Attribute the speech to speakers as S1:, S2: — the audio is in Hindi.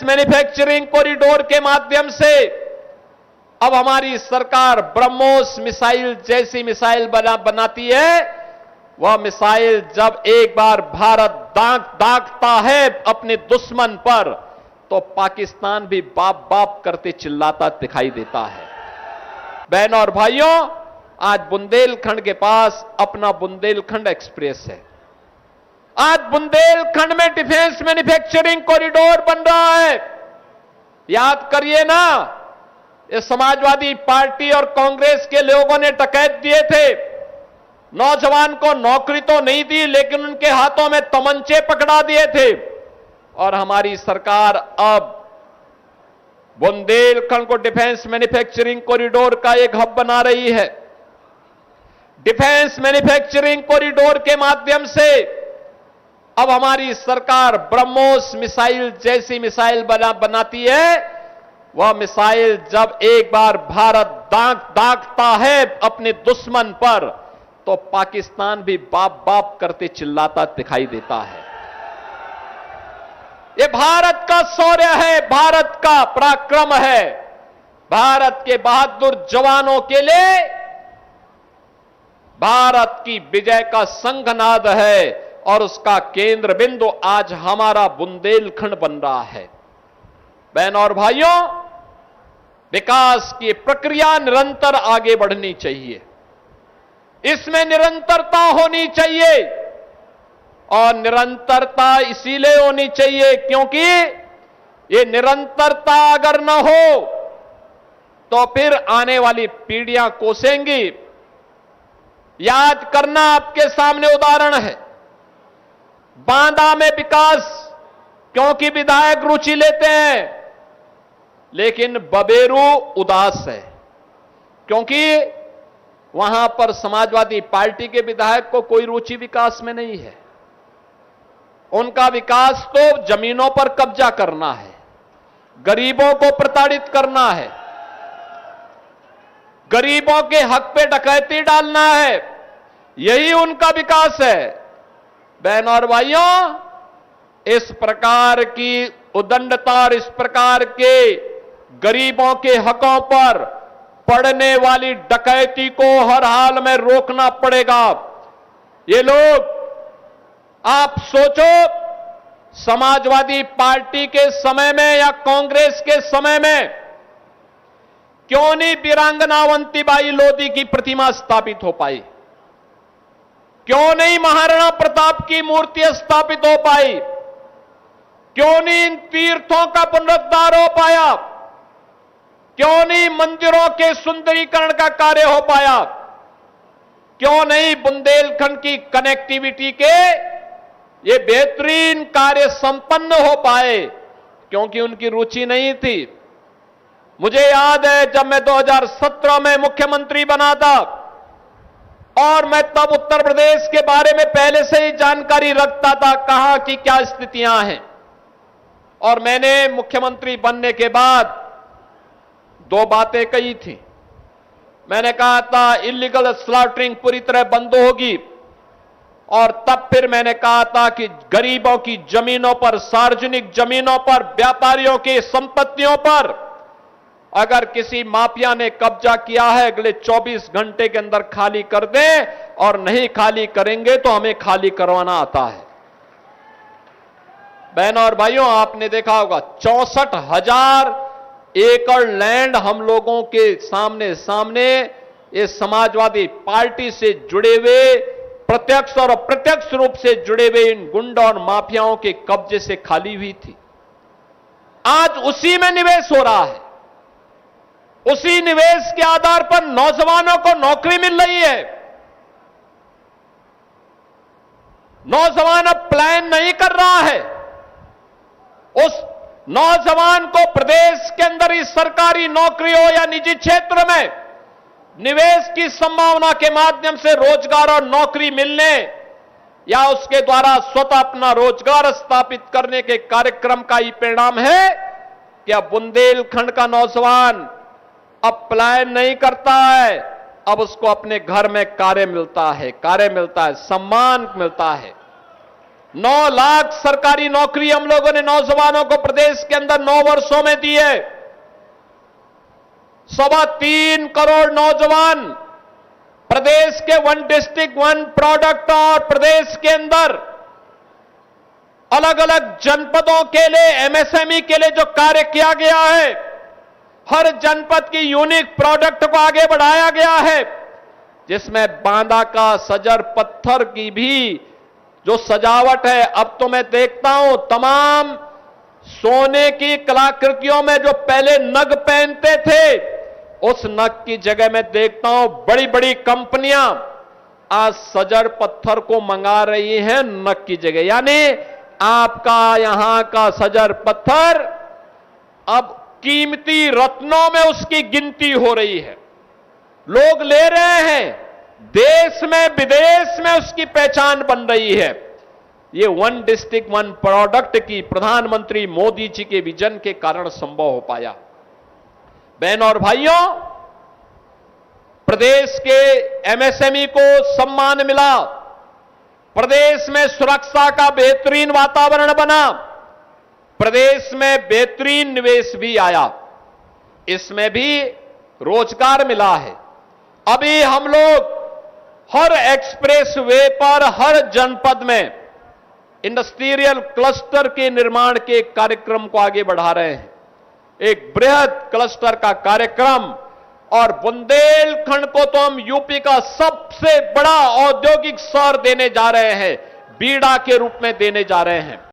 S1: मैन्युफैक्चरिंग कॉरिडोर के माध्यम से अब हमारी सरकार ब्रह्मोस मिसाइल जैसी मिसाइल बनाती है। वह मिसाइल जब एक बार भारत दागता है अपने दुश्मन पर, तो पाकिस्तान भी बाप बाप करते चिल्लाता दिखाई देता है। बहनों और भाइयों, आज बुंदेलखंड के पास अपना बुंदेलखंड एक्सप्रेस है। आज बुंदेलखंड में डिफेंस मैन्युफैक्चरिंग कॉरिडोर बन रहा है। याद करिए ना, ये समाजवादी पार्टी और कांग्रेस के लोगों ने डकैत दिए थे। नौजवान को नौकरी तो नहीं दी, लेकिन उनके हाथों में तमंचे पकड़ा दिए थे। और हमारी सरकार अब बुंदेलखंड को डिफेंस मैन्युफैक्चरिंग कॉरिडोर का एक हब बना रही है। डिफेंस मैन्युफैक्चरिंग कॉरिडोर के माध्यम से अब हमारी सरकार ब्रह्मोस मिसाइल जैसी मिसाइल बनाती है। वह मिसाइल जब एक बार भारत दागता है अपने दुश्मन पर, तो पाकिस्तान भी बाप बाप करते चिल्लाता दिखाई देता है। ये भारत का शौर्य है, भारत का पराक्रम है, भारत के बहादुर जवानों के लिए भारत की विजय का शंखनाद है। और उसका केंद्र बिंदु आज हमारा बुंदेलखंड बन रहा है। बहनों और भाइयों, विकास की प्रक्रिया निरंतर आगे बढ़नी चाहिए, इसमें निरंतरता होनी चाहिए। और निरंतरता इसीलिए होनी चाहिए क्योंकि ये निरंतरता अगर न हो तो फिर आने वाली पीढ़ियां कोसेंगी। याद करना, आपके सामने उदाहरण है बांदा में विकास, क्योंकि विधायक रुचि लेते हैं, लेकिन बबेरू उदास है क्योंकि वहां पर समाजवादी पार्टी के विधायक को कोई रुचि विकास में नहीं है। उनका विकास तो जमीनों पर कब्जा करना है, गरीबों को प्रताड़ित करना है, गरीबों के हक पे डकैती डालना है, यही उनका विकास है। बहनों और भाइयों, इस प्रकार की उदंडता और इस प्रकार के गरीबों के हकों पर पड़ने वाली डकैती को हर हाल में रोकना पड़ेगा। ये लोग, आप सोचो, समाजवादी पार्टी के समय में या कांग्रेस के समय में क्यों नहीं वीरांगना अवंतीबाई लोधी की प्रतिमा स्थापित हो पाई? क्यों नहीं महाराणा प्रताप की मूर्ति स्थापित हो पाई? क्यों नहीं इन तीर्थों का पुनरुद्धार हो पाया? क्यों नहीं मंदिरों के सुंदरीकरण का कार्य हो पाया? क्यों नहीं बुंदेलखंड की कनेक्टिविटी के ये बेहतरीन कार्य संपन्न हो पाए? क्योंकि उनकी रुचि नहीं थी। मुझे याद है जब मैं 2017 में मुख्यमंत्री बना था और मैं तब उत्तर प्रदेश के बारे में पहले से ही जानकारी रखता था, कहां की क्या स्थितियां हैं। और मैंने मुख्यमंत्री बनने के बाद दो बातें कही थी। मैंने कहा था इलीगल स्लॉटरिंग पूरी तरह बंद होगी, और तब फिर मैंने कहा था कि गरीबों की जमीनों पर, सार्वजनिक जमीनों पर, व्यापारियों की संपत्तियों पर अगर किसी माफिया ने कब्जा किया है, अगले 24 घंटे के अंदर खाली कर दें, और नहीं खाली करेंगे तो हमें खाली करवाना आता है। बहनों और भाइयों, आपने देखा होगा 64,000 एकड़ लैंड हम लोगों के सामने ये समाजवादी पार्टी से जुड़े हुए, प्रत्यक्ष और अप्रत्यक्ष रूप से जुड़े हुए इन गुंडों और माफियाओं के कब्जे से खाली हुई थी। आज उसी में निवेश हो रहा है। उसी निवेश के आधार पर नौजवानों को नौकरी मिल रही है। नौजवान अब प्लान नहीं कर रहा है। उस नौजवान को प्रदेश के अंदर ही सरकारी नौकरी हो या निजी क्षेत्र में निवेश की संभावना के माध्यम से रोजगार और नौकरी मिलने या उसके द्वारा स्वतः अपना रोजगार स्थापित करने के कार्यक्रम का ही परिणाम है कि अब बुंदेलखंड का नौजवान अब पलायन नहीं करता है, अब उसको अपने घर में कार्य मिलता है, सम्मान मिलता है। 9 लाख सरकारी नौकरी हम लोगों ने नौजवानों को प्रदेश के अंदर 9 वर्षों में दी है। 3.25 करोड़ नौजवान प्रदेश के 1 डिस्ट्रिक्ट 1 प्रोडक्ट और प्रदेश के अंदर अलग अलग जनपदों के लिए एमएसएमई के लिए जो कार्य किया गया है, हर जनपद की यूनिक प्रोडक्ट को आगे बढ़ाया गया है, जिसमें बांदा का सजर पत्थर की भी जो सजावट है, अब तो मैं देखता हूं तमाम सोने की कलाकृतियों में जो पहले नग पहनते थे, उस नग की जगह मैं देखता हूं बड़ी बड़ी कंपनियां आज सजर पत्थर को मंगा रही हैं नग की जगह। यानी आपका यहां का सजर पत्थर अब कीमती रत्नों में उसकी गिनती हो रही है, लोग ले रहे हैं, देश में विदेश में उसकी पहचान बन रही है। ये 1 डिस्ट्रिक्ट 1 प्रोडक्ट की प्रधानमंत्री मोदी जी के विजन के कारण संभव हो पाया। बहनों और भाइयों, प्रदेश के एमएसएमई को सम्मान मिला, प्रदेश में सुरक्षा का बेहतरीन वातावरण बना, प्रदेश में बेहतरीन निवेश भी आया, इसमें भी रोजगार मिला है। अभी हम लोग हर एक्सप्रेस वे पर हर जनपद में इंडस्ट्रियल क्लस्टर के निर्माण के कार्यक्रम को आगे बढ़ा रहे हैं। एक बृहद क्लस्टर का कार्यक्रम, और बुंदेलखंड को तो हम यूपी का सबसे बड़ा औद्योगिक शहर देने जा रहे हैं, बीड़ा के रूप में देने जा रहे हैं।